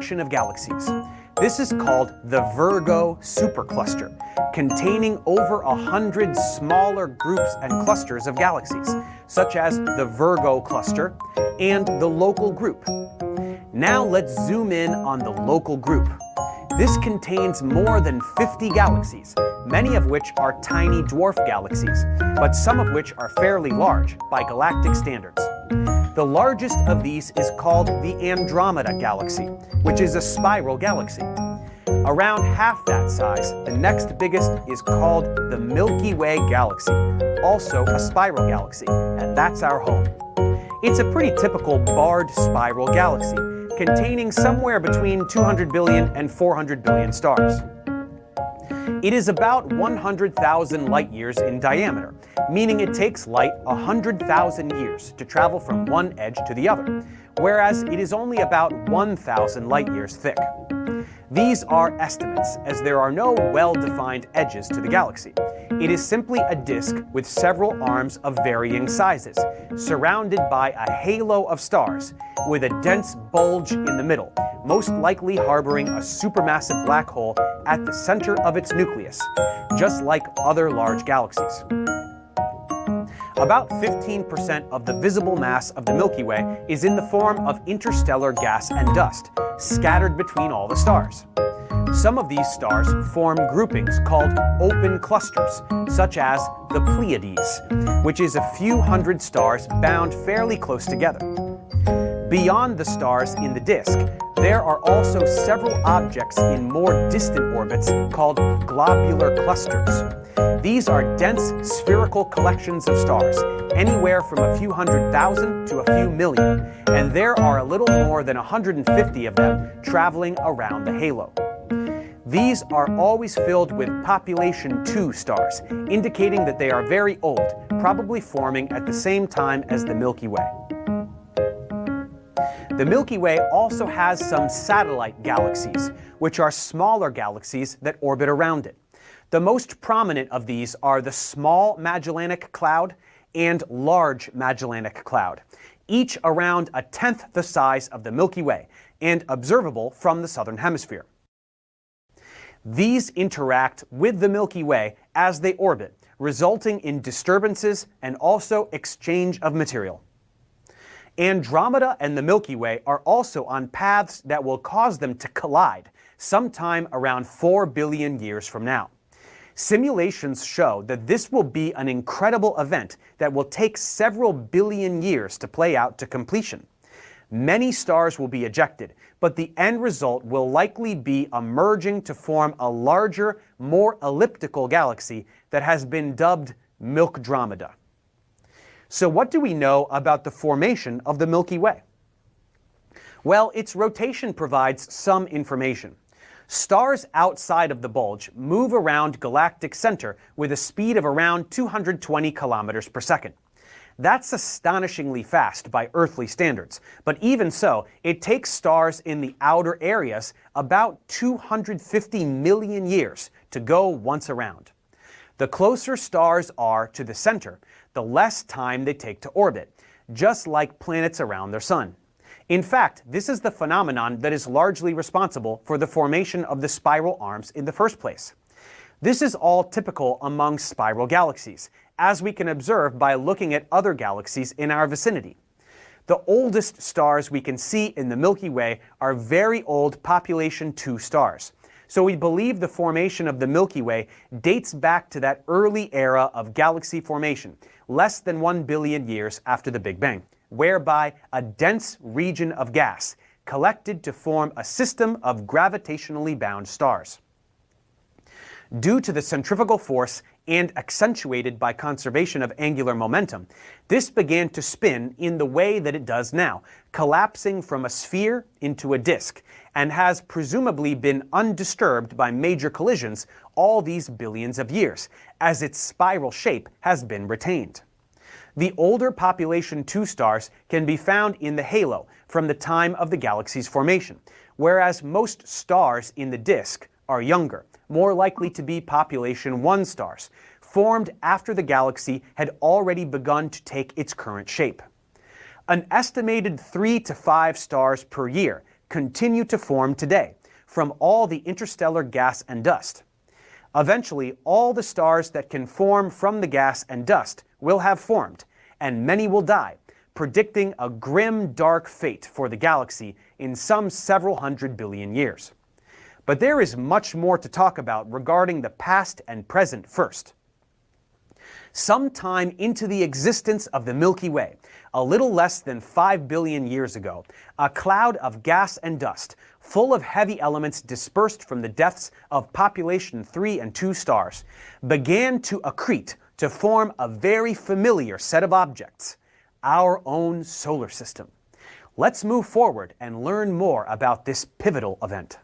of galaxies. This is called the Virgo supercluster, containing over 100 smaller groups and clusters of galaxies, such as the Virgo cluster and the local group. Now let's zoom in on the local group. This contains more than 50 galaxies, many of which are tiny dwarf galaxies, but some of which are fairly large by galactic standards. The largest of these is called the Andromeda Galaxy, which is a spiral galaxy. Around half that size, the next biggest is called the Milky Way Galaxy, also a spiral galaxy, and that's our home. It's a pretty typical barred spiral galaxy, containing somewhere between 200 billion and 400 billion stars. It is about 100,000 light years in diameter, meaning it takes light 100,000 years to travel from one edge to the other, whereas it is only about 1,000 light years thick. These are estimates, as there are no well-defined edges to the galaxy. It is simply a disk with several arms of varying sizes, surrounded by a halo of stars, with a dense bulge in the middle, most likely harboring a supermassive black hole at the center of its nucleus, just like other large galaxies. About 15% of the visible mass of the Milky Way is in the form of interstellar gas and dust, scattered between all the stars. Some of these stars form groupings called open clusters, such as the Pleiades, which is a few hundred stars bound fairly close together. Beyond the stars in the disk, there are also several objects in more distant orbits called globular clusters. These are dense spherical collections of stars, anywhere from a few 100,000 to a few million, and there are a little more than 150 of them traveling around the halo. These are always filled with population 2 stars, indicating that they are very old, probably forming at the same time as the Milky Way. The Milky Way also has some satellite galaxies, which are smaller galaxies that orbit around it. The most prominent of these are the Small Magellanic Cloud and Large Magellanic Cloud, each around a tenth the size of the Milky Way and observable from the southern hemisphere. These interact with the Milky Way as they orbit, resulting in disturbances and also exchange of material. Andromeda and the Milky Way are also on paths that will cause them to collide sometime around 4 billion years from now. Simulations show that this will be an incredible event that will take several billion years to play out to completion. Many stars will be ejected, but the end result will likely be a merging to form a larger, more elliptical galaxy that has been dubbed Milkdromeda. So what do we know about the formation of the Milky Way? Well, its rotation provides some information. Stars outside of the bulge move around galactic center with a speed of around 220 kilometers per second. That's astonishingly fast by earthly standards, but even so, it takes stars in the outer areas about 250 million years to go once around. The closer stars are to the center, the less time they take to orbit, just like planets around their sun. In fact, this is the phenomenon that is largely responsible for the formation of the spiral arms in the first place. This is all typical among spiral galaxies, as we can observe by looking at other galaxies in our vicinity. The oldest stars we can see in the Milky Way are very old population 2 stars. So we believe the formation of the Milky Way dates back to that early era of galaxy formation, less than 1 billion years after the Big Bang, whereby a dense region of gas collected to form a system of gravitationally bound stars. Due to the centrifugal force and accentuated by conservation of angular momentum, this began to spin in the way that it does now, collapsing from a sphere into a disk, and has presumably been undisturbed by major collisions all these billions of years, as its spiral shape has been retained. The older population 2 stars can be found in the halo from the time of the galaxy's formation, whereas most stars in the disk are younger, more likely to be population 1 stars, formed after the galaxy had already begun to take its current shape. An estimated 3 to 5 stars per year continue to form today from all the interstellar gas and dust. Eventually, all the stars that can form from the gas and dust will have formed, and many will die, predicting a grim, dark fate for the galaxy in some several hundred billion years. But there is much more to talk about regarding the past and present first. Sometime into the existence of the Milky Way, a little less than 5 billion years ago, a cloud of gas and dust, full of heavy elements dispersed from the depths of population 3 and 2 stars, began to accrete to form a very familiar set of objects, our own solar system. Let's move forward and learn more about this pivotal event.